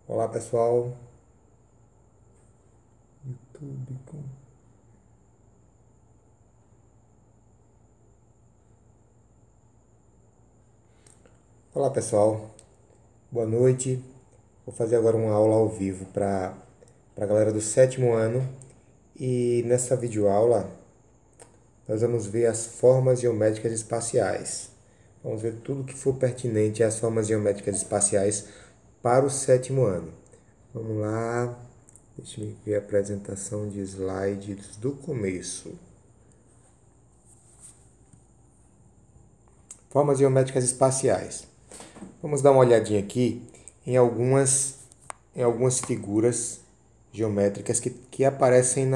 Olá pessoal, YouTube. Olá pessoal, boa noite. Vou fazer agora uma aula ao vivo para a galera do sétimo ano e nessa videoaula nós vamos ver as formas geométricas espaciais. Vamos ver tudo que for pertinente às formas geométricas espaciais para o sétimo ano. Vamos lá, deixa eu ver a apresentação de slides do começo. Formas geométricas espaciais. Vamos dar uma olhadinha aqui em algumas figuras geométricas que aparecem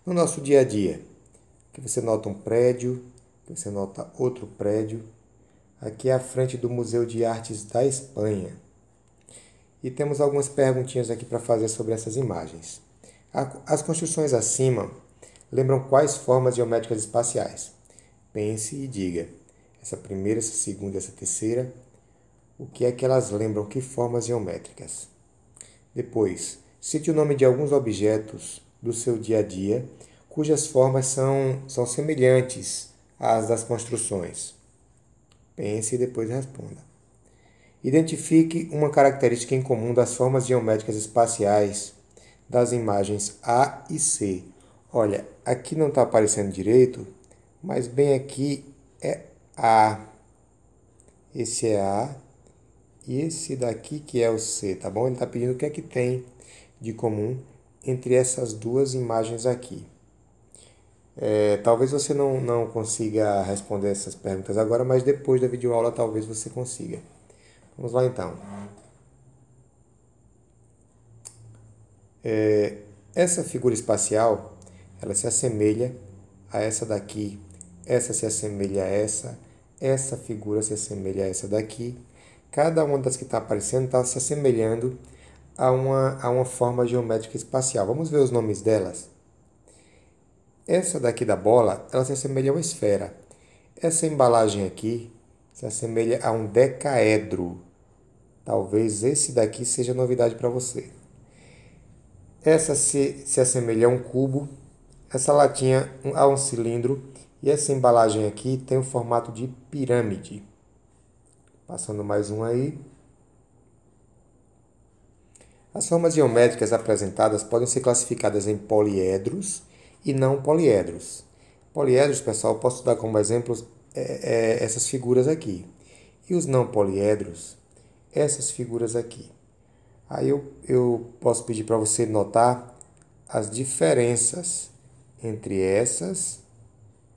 no nosso dia a dia. Aqui você nota um prédio, aqui você nota outro prédio. Aqui é a frente do Museu de Artes da Espanha. E temos algumas perguntinhas aqui para fazer sobre essas imagens. As construções acima lembram quais formas geométricas espaciais? Pense e diga. Essa primeira, essa segunda, essa terceira. O que é que elas lembram? Que formas geométricas? Depois, cite o nome de alguns objetos do seu dia a dia cujas formas são semelhantes às das construções. Pense e depois responda. Identifique uma característica em comum das formas geométricas espaciais das imagens A e C. Olha, aqui não está aparecendo direito, mas bem aqui é A. Esse é A. E esse daqui que é o C, tá bom? Ele está pedindo o que é que tem de comum entre essas duas imagens aqui. Talvez você não consiga responder essas perguntas agora, mas depois da videoaula talvez você consiga. Vamos lá então. Essa figura espacial, ela se assemelha a essa daqui, essa se assemelha a essa figura se assemelha a essa daqui. Cada uma das que está aparecendo está se assemelhando a uma forma geométrica espacial. Vamos ver os nomes delas? Essa daqui da bola, ela se assemelha a uma esfera. Essa embalagem aqui se assemelha a um decaedro. Talvez esse daqui seja novidade para você. Essa se assemelha a um cubo. Essa latinha a um cilindro. E essa embalagem aqui tem o formato de pirâmide. Passando mais um aí. As formas geométricas apresentadas podem ser classificadas em poliedros e não poliedros. Poliedros, pessoal, eu posso dar como exemplos essas figuras aqui. E os não poliedros, essas figuras aqui. Aí eu posso pedir para você notar as diferenças entre essas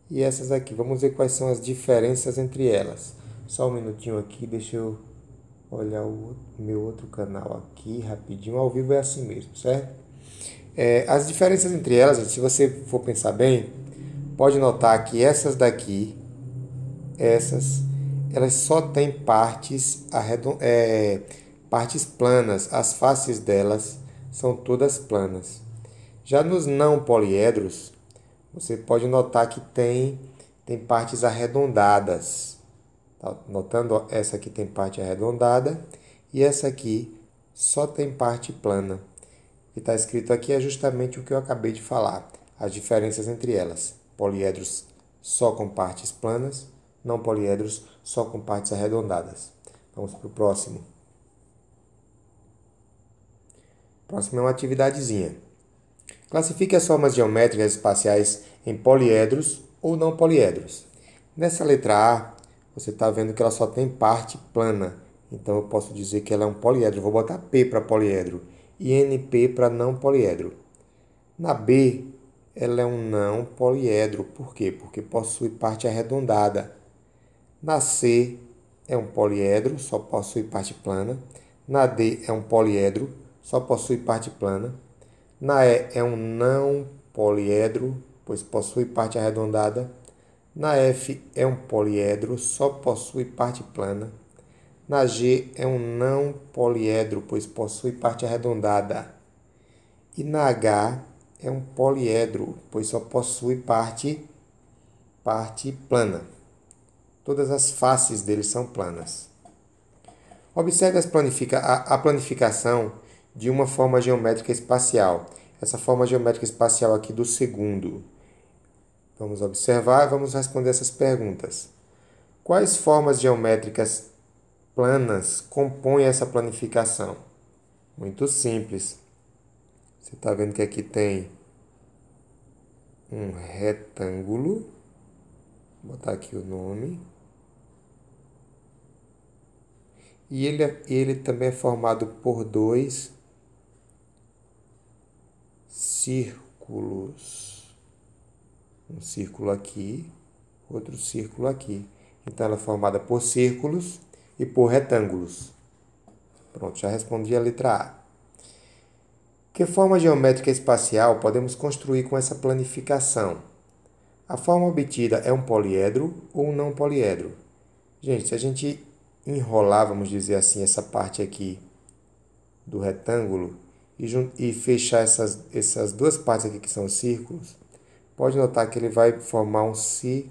e essas aqui. Vamos ver quais são as diferenças entre elas. Só um minutinho aqui, deixa eu olhar o meu outro canal aqui rapidinho. Ao vivo é assim mesmo, certo? As diferenças entre elas, se você for pensar bem, pode notar que essas daqui, elas só têm partes planas. As faces delas são todas planas. Já nos não poliedros, você pode notar que tem partes arredondadas. Tá notando? Essa aqui tem parte arredondada e essa aqui só tem parte plana. O que está escrito aqui é justamente o que eu acabei de falar. As diferenças entre elas. Poliedros só com partes planas, não poliedros só com partes arredondadas. Vamos para o próximo. Próximo é uma atividadezinha. Classifique as formas geométricas espaciais em poliedros ou não poliedros. Nessa letra A, você está vendo que ela só tem parte plana. Então eu posso dizer que ela é um poliedro. Vou botar P para poliedro e NP para não poliedro. Na B, ela é um não poliedro. Por quê? Porque possui parte arredondada. Na C, é um poliedro, só possui parte plana. Na D, é um poliedro, só possui parte plana. Na E, é um não poliedro, pois possui parte arredondada. Na F, é um poliedro, só possui parte plana. Na G, é um não poliedro, pois possui parte arredondada. E na H, é um poliedro, pois só possui parte plana. Todas as faces dele são planas. Observe a planificação de uma forma geométrica espacial. Essa forma geométrica espacial aqui do segundo. Vamos observar e vamos responder essas perguntas. Quais formas geométricas planas compõem essa planificação? Muito simples. Você está vendo que aqui tem um retângulo. Vou botar aqui o nome. E ele também é formado por dois círculos. Um círculo aqui, outro círculo aqui. Então, ela é formada por círculos e por retângulos. Pronto, já respondi a letra A. Que forma geométrica espacial podemos construir com essa planificação? A forma obtida é um poliedro ou um não poliedro? Gente, se a gente enrolar, vamos dizer assim, essa parte aqui do retângulo e fechar essas duas partes aqui que são círculos, pode notar que ele vai formar um cilindro.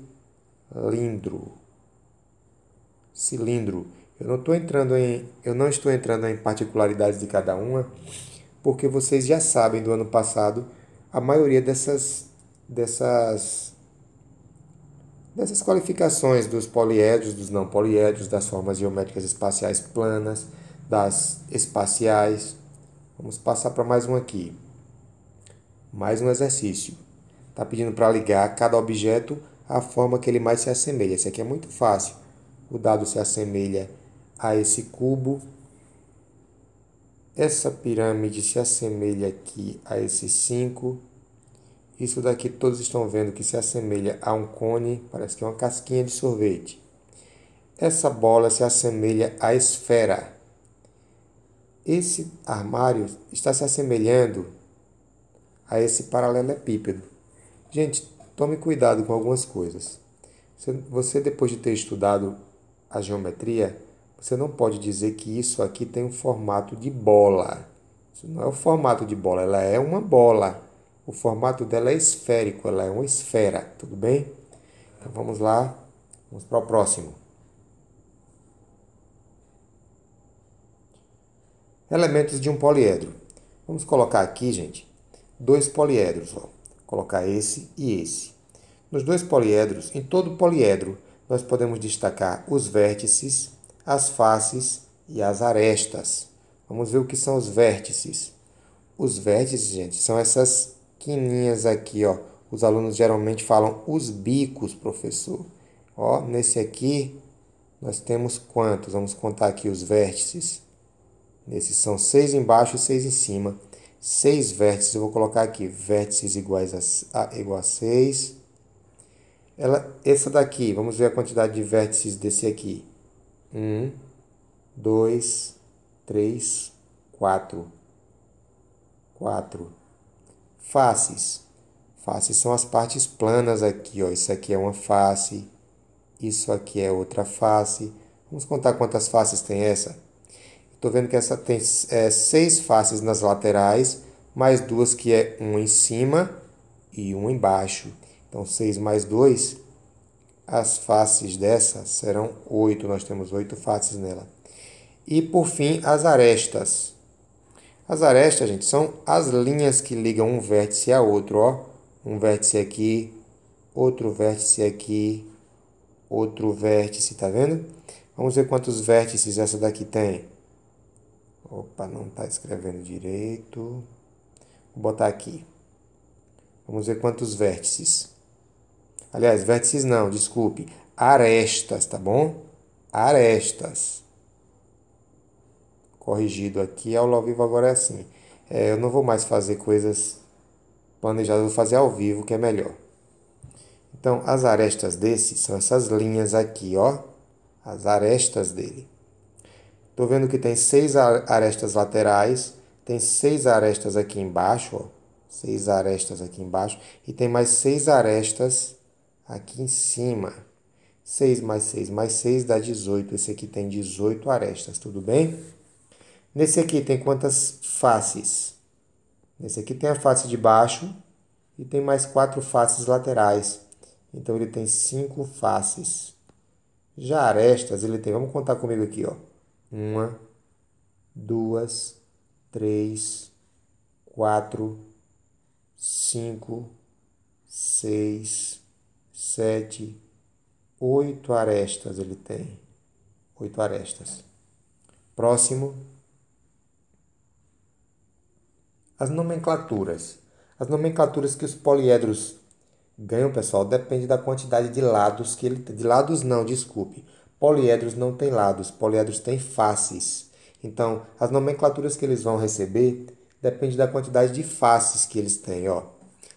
Eu não estou entrando em particularidades de cada uma, porque vocês já sabem do ano passado a maioria dessas qualificações dos poliedros, dos não poliedros, das formas geométricas espaciais planas, das espaciais. Vamos passar para mais um aqui. Mais um exercício. Está pedindo para ligar cada objeto à forma que ele mais se assemelha. Esse aqui é muito fácil. O dado se assemelha a esse cubo. Essa pirâmide se assemelha aqui a esse 5. Isso daqui todos estão vendo que se assemelha a um cone, parece que é uma casquinha de sorvete. Essa bola se assemelha à esfera. Esse armário está se assemelhando a esse paralelepípedo. Gente, tome cuidado com algumas coisas. Você, depois de ter estudado a geometria, você não pode dizer que isso aqui tem um formato de bola. Isso não é o formato de bola, ela é uma bola. O formato dela é esférico, ela é uma esfera, tudo bem? Então vamos lá, vamos para o próximo. Elementos de um poliedro. Vamos colocar aqui, gente, dois poliedros. Ó. Colocar esse e esse. Nos dois poliedros, em todo poliedro, nós podemos destacar os vértices, as faces e as arestas. Vamos ver o que são os vértices. Os vértices, gente, são essas quininhas aqui, ó. Os alunos geralmente falam os bicos, professor. Ó, nesse aqui, nós temos quantos? Vamos contar aqui os vértices. Nesses são 6 embaixo e 6 em cima. 6 vértices, eu vou colocar aqui, vértices igual a 6. Essa daqui, vamos ver a quantidade de vértices desse aqui. 1, 2, 3, 4. 4. Faces. Faces são as partes planas aqui, ó. Isso aqui é uma face. Isso aqui é outra face. Vamos contar quantas faces tem essa? Estou vendo que essa tem 6 faces nas laterais, mais 2 que é um em cima e um embaixo. Então, 6 mais 2, as faces dessa serão 8. Nós temos 8 faces nela. E, por fim, as arestas. As arestas, gente, são as linhas que ligam um vértice a outro, ó. Um vértice aqui, outro vértice aqui, outro vértice, tá vendo? Vamos ver quantos vértices essa daqui tem. Opa, não está escrevendo direito. Vou botar aqui. Vamos ver quantos vértices. Aliás, vértices não, desculpe. Arestas, tá bom? Arestas. Corrigido aqui, aula ao vivo agora é assim. Eu não vou mais fazer coisas planejadas, vou fazer ao vivo, que é melhor. Então, as arestas desse são essas linhas aqui, ó. As arestas dele. Estou vendo que tem 6 arestas laterais, tem 6 arestas aqui embaixo, ó. 6 arestas aqui embaixo, e tem mais 6 arestas aqui em cima. 6 mais 6 mais 6 dá 18. Esse aqui tem 18 arestas, tudo bem? Nesse aqui tem quantas faces? Nesse aqui tem a face de baixo e tem mais 4 faces laterais. Então ele tem 5 faces. Já arestas ele tem, vamos contar comigo aqui, ó. 1, 2, 3, 4, 5, 6, 7, 8 arestas ele tem. 8 arestas. Próximo. As nomenclaturas. As nomenclaturas que os poliedros ganham, pessoal, depende da quantidade de lados que ele tem. De lados não, desculpe. Poliedros não têm lados, poliedros têm faces. Então, as nomenclaturas que eles vão receber depende da quantidade de faces que eles têm, ó.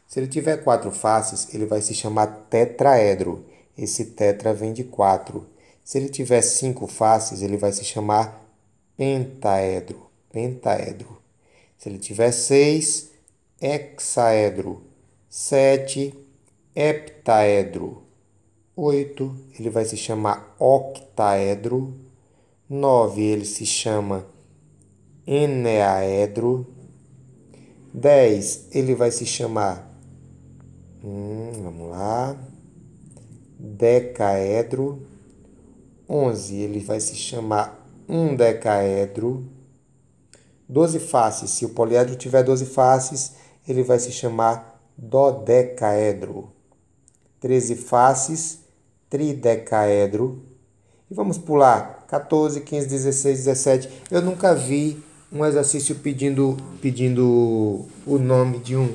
Se ele tiver 4 faces, ele vai se chamar tetraedro. Esse tetra vem de 4. Se ele tiver 5 faces, ele vai se chamar pentaedro. Pentaedro. Se ele tiver 6, hexaedro. 7, heptaedro. 8, ele vai se chamar octaedro. 9, ele se chama eneaedro. 10, ele vai se chamar, vamos lá, decaedro. 11, ele vai se chamar undecaedro. 12 faces, se o poliedro tiver 12 faces, ele vai se chamar dodecaedro. 13 faces, tridecaedro. E vamos pular 14, 15, 16, 17. Eu nunca vi um exercício pedindo o nome de um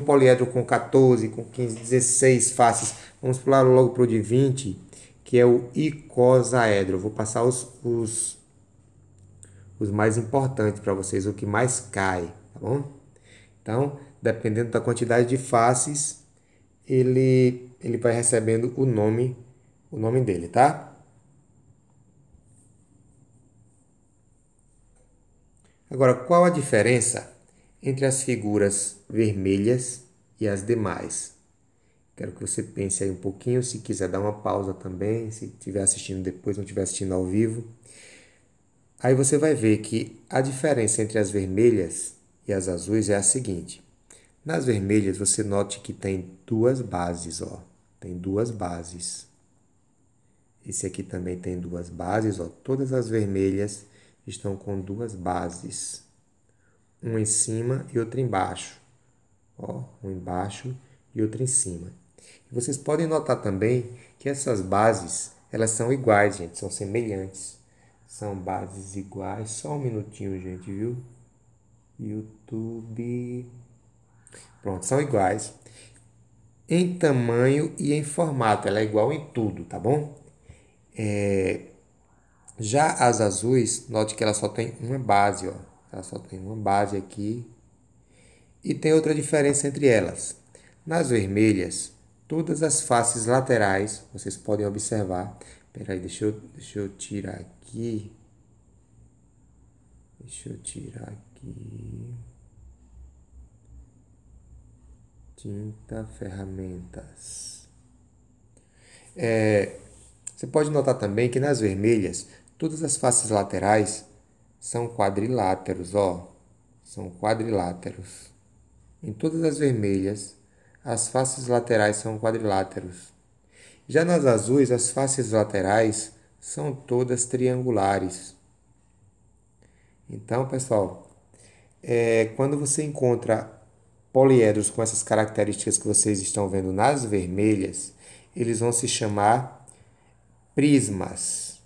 poliedro com 14, com 15, 16 faces. Vamos pular logo para o de 20, que é o icosaedro. Eu vou passar os mais importantes para vocês, o que mais cai, tá bom? Então, dependendo da quantidade de faces, ele vai recebendo o nome dele, tá? Agora, qual a diferença entre as figuras vermelhas e as demais? Quero que você pense aí um pouquinho, se quiser dar uma pausa também, se estiver assistindo depois, não estiver assistindo ao vivo. Aí você vai ver que a diferença entre as vermelhas e as azuis é a seguinte. Nas vermelhas, você note que tem duas bases, ó. Tem duas bases. Esse aqui também tem duas bases, ó. Todas as vermelhas estão com duas bases. Uma em cima e outra embaixo. Ó, um embaixo e outra em cima. E vocês podem notar também que essas bases, elas são iguais, gente, são semelhantes. São bases iguais. Só um minutinho, gente, viu? YouTube. Pronto, são iguais. Em tamanho e em formato, ela é igual em tudo, tá bom? Já as azuis, note que ela só tem uma base, ó. Ela só tem uma base aqui. E tem outra diferença entre elas. Nas vermelhas, todas as faces laterais, vocês podem observar. Espera aí, deixa eu tirar aqui. Deixa eu tirar aqui. Tinta, ferramentas. Você pode notar também que nas vermelhas, todas as faces laterais são quadriláteros, ó. São quadriláteros. Em todas as vermelhas, as faces laterais são quadriláteros. Já nas azuis, as faces laterais são todas triangulares. Então, pessoal, quando você encontra poliedros com essas características que vocês estão vendo nas vermelhas, eles vão se chamar prismas.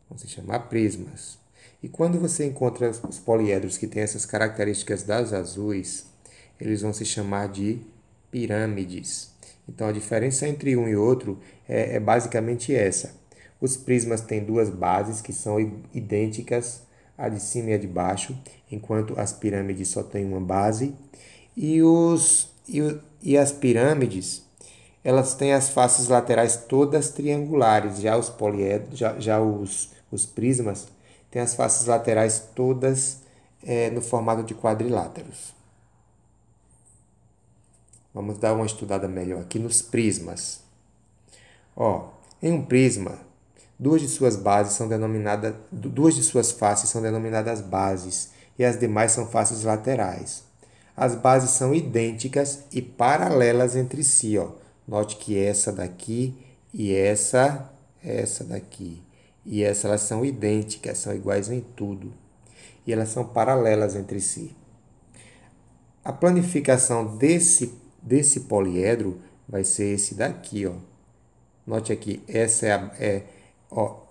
Vão se chamar prismas. E quando você encontra os poliedros que têm essas características das azuis, eles vão se chamar de pirâmides. Então, a diferença entre um e outro é basicamente essa. Os prismas têm duas bases que são idênticas, a de cima e a de baixo, enquanto as pirâmides só têm uma base. E as pirâmides, elas têm as faces laterais todas triangulares. Já os poliedros, já os prismas, têm as faces laterais todas no formato de quadriláteros. Vamos dar uma estudada melhor aqui nos prismas. Ó, em um prisma, duas de suas faces são denominadas bases e as demais são faces laterais. As bases são idênticas e paralelas entre si, ó. Note que essa daqui e essa daqui. E essas elas são idênticas, são iguais em tudo. e elas são paralelas entre si. A planificação desse poliedro vai ser esse daqui, ó. Note aqui, essa ó,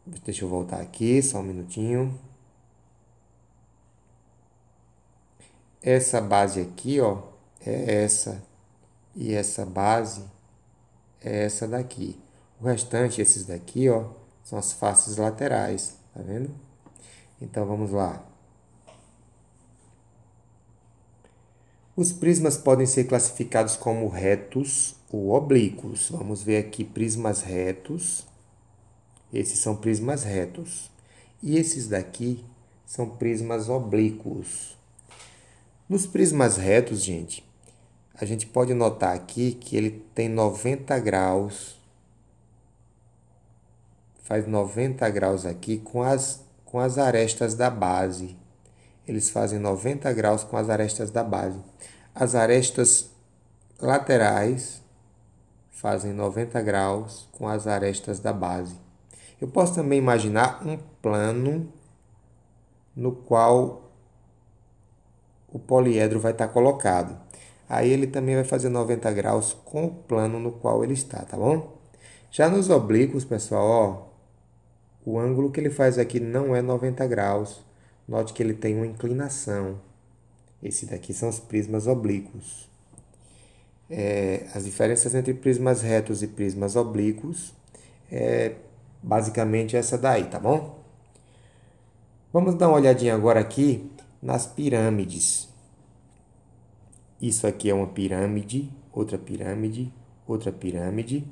deixa eu voltar aqui, só um minutinho. Essa base aqui, ó, é essa. E essa base é essa daqui. O restante, esses daqui, ó, são as faces laterais, tá vendo? Então, vamos lá. Os prismas podem ser classificados como retos ou oblíquos. Vamos ver aqui prismas retos. Esses são prismas retos. E esses daqui são prismas oblíquos. Nos prismas retos, gente, a gente pode notar aqui que ele tem 90 graus. Faz 90 graus aqui com as arestas da base. Eles fazem 90 graus com as arestas da base. As arestas laterais fazem 90 graus com as arestas da base. Eu posso também imaginar um plano no qual o poliedro vai estar colocado. Aí ele também vai fazer 90 graus com o plano no qual ele está, tá bom? Já nos oblíquos, pessoal, ó, o ângulo que ele faz aqui não é 90 graus. Note que ele tem uma inclinação. Esse daqui são os prismas oblíquos. As diferenças entre prismas retos e prismas oblíquos é basicamente essa daí, tá bom? Vamos dar uma olhadinha agora aqui nas pirâmides. Isso aqui é uma pirâmide, outra pirâmide, outra pirâmide.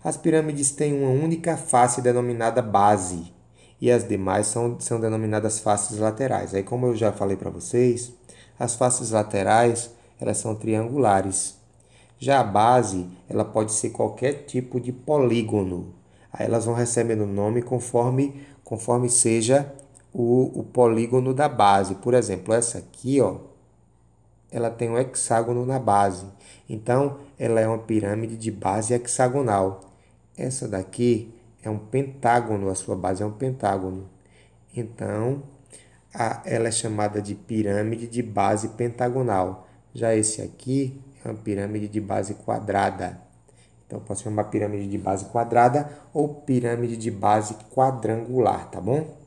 As pirâmides têm uma única face denominada base e as demais são denominadas faces laterais. Aí, como eu já falei para vocês, as faces laterais elas são triangulares. Já a base ela pode ser qualquer tipo de polígono. Aí elas vão recebendo nome conforme seja o polígono da base. Por exemplo, essa aqui, ó, ela tem um hexágono na base. Então, ela é uma pirâmide de base hexagonal. Essa daqui é um pentágono, a sua base é um pentágono. Então, ela é chamada de pirâmide de base pentagonal. Já esse aqui é uma pirâmide de base quadrada. Então, posso chamar pirâmide de base quadrada ou pirâmide de base quadrangular, tá bom?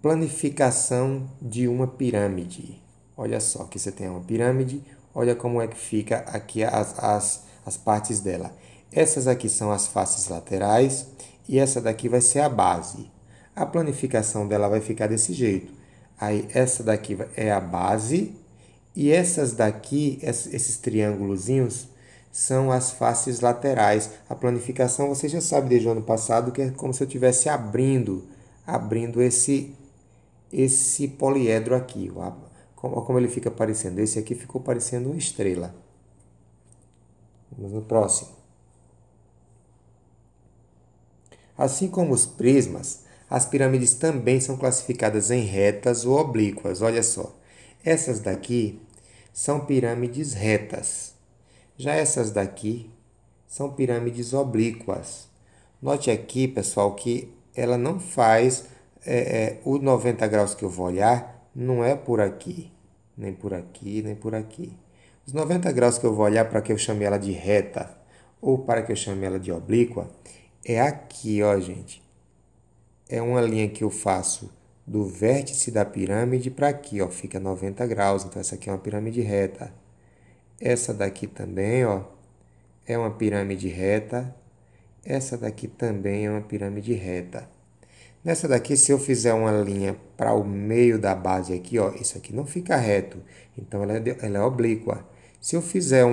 Planificação de uma pirâmide. Olha só, aqui você tem uma pirâmide, olha como é que fica aqui as partes dela. Essas aqui são as faces laterais e essa daqui vai ser a base. A planificação dela vai ficar desse jeito. Aí essa daqui é a base e essas daqui, esses triângulozinhos, são as faces laterais. A planificação você já sabe desde o ano passado que é como se eu estivesse abrindo esse poliedro aqui. Como ele fica parecendo. Esse aqui ficou parecendo uma estrela. Vamos no próximo. Assim como os prismas, as pirâmides também são classificadas em retas ou oblíquas. Olha só. Essas daqui são pirâmides retas. Já essas daqui são pirâmides oblíquas. Note aqui, pessoal, que ela não faz o 90 graus que eu vou olhar, não é por aqui, nem por aqui, nem por aqui. Os 90 graus que eu vou olhar para que eu chame ela de reta ou para que eu chame ela de oblíqua é aqui, ó, gente. É uma linha que eu faço do vértice da pirâmide para aqui, ó, fica 90 graus. Então essa aqui é uma pirâmide reta. Essa daqui também, ó, é uma pirâmide reta. Essa daqui também é uma pirâmide reta. Nessa daqui, se eu fizer uma linha para o meio da base aqui, ó, isso aqui não fica reto, então ela é oblíqua. Se eu fizer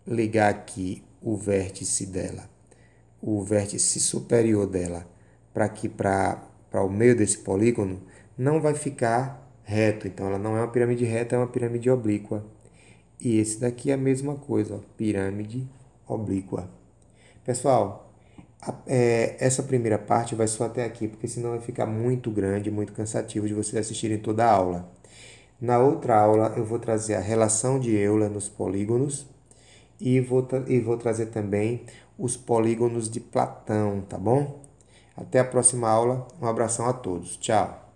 ligar aqui o vértice dela, o vértice superior dela, para aqui para o meio desse polígono, não vai ficar reto. Então ela não é uma pirâmide reta, é uma pirâmide oblíqua. E esse daqui é a mesma coisa, ó, pirâmide oblíqua. Pessoal, essa primeira parte vai só até aqui, porque senão vai ficar muito grande, muito cansativo de vocês assistirem toda a aula. Na outra aula eu vou trazer a relação de Euler nos polígonos e vou trazer também os polígonos de Platão, tá bom? Até a próxima aula. Um abração a todos. Tchau.